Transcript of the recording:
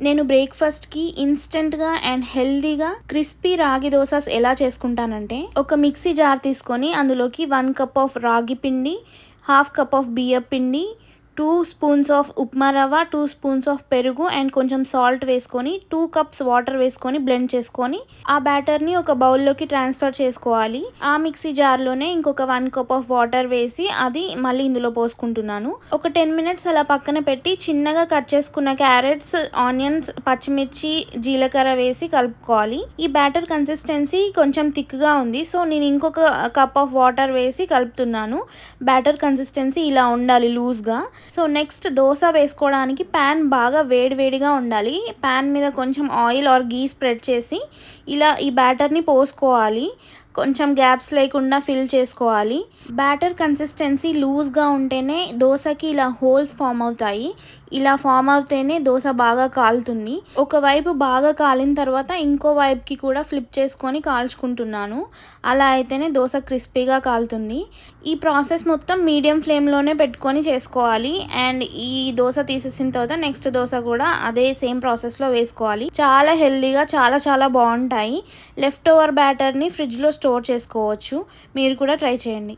నేను బ్రేక్ఫాస్ట్కి ఇన్స్టెంట్గా అండ్ హెల్దీగా క్రిస్పీ రాగి దోసాస్ ఎలా చేసుకుంటానంటే, ఒక మిక్సీ జార్ తీసుకొని అందులోకి 1 కప్ ఆఫ్ రాగి పిండి, హాఫ్ కప్ ఆఫ్ బియ్యం పిండి, 2 స్పూన్స్ ఆఫ్ ఉప్మా రవ్వ, 2 స్పూన్స్ ఆఫ్ పెరుగు అండ్ కొంచెం సాల్ట్ వేసుకొని 2 కప్స్ వాటర్ వేసుకొని బ్లెండ్ చేసుకొని ఆ బ్యాటర్ని ఒక బౌల్లోకి ట్రాన్స్ఫర్ చేసుకోవాలి. ఆ మిక్సీ జార్లోనే ఇంకొక 1 కప్ ఆఫ్ వాటర్ వేసి అది మళ్ళీ ఇందులో పోసుకుంటున్నాను. ఒక 10 మినిట్స్ అలా పక్కన పెట్టి చిన్నగా కట్ చేసుకున్న క్యారెట్స్, ఆనియన్స్, పచ్చిమిర్చి, జీలకర్ర వేసి కలుపుకోవాలి. ఈ బ్యాటర్ కన్సిస్టెన్సీ కొంచెం థిక్గా ఉంది, సో నేను ఇంకొక కప్ ఆఫ్ వాటర్ వేసి కలుపుతున్నాను. బ్యాటర్ కన్సిస్టెన్సీ ఇలా ఉండాలి లూజ్గా. సో నెక్స్ట్ దోశ వేసుకోవడానికి ప్యాన్ బాగా వేడివేడిగా ఉండాలి. ప్యాన్ మీద కొంచెం ఆయిల్ ఆర్ గీ స్ప్రెడ్ చేసి ఇలా ఈ బ్యాటర్ని పోసుకోవాలి. కొంచెం గ్యాప్స్ లేకుండా ఫిల్ చేసుకోవాలి. బ్యాటర్ కన్సిస్టెన్సీ లూజ్గా ఉంటేనే దోశకి ఇలా హోల్స్ ఫామ్ అవుతాయి. ఇలా ఫామ్ అవుతేనే దోశ బాగా కాలుతుంది. ఒకవైపు బాగా కాలిన తర్వాత ఇంకో వైపుకి కూడా ఫ్లిప్ చేసుకొని కాల్చుకుంటున్నాను. అలా అయితేనే దోశ క్రిస్పీగా కాలుతుంది. ఈ ప్రాసెస్ మొత్తం మీడియం ఫ్లేమ్లోనే పెట్టుకొని చేసుకోవాలి. అండ్ ఈ దోశ తీసేసిన తర్వాత నెక్స్ట్ దోశ కూడా అదే సేమ్ ప్రాసెస్లో వేసుకోవాలి. చాలా హెల్దీగా చాలా బాగుంటాయి. లెఫ్ట్ ఓవర్ బ్యాటర్ని ఫ్రిడ్జ్లో స్టోర్ చేసుకోవచ్చు. మీరు కూడా ట్రై చేయండి.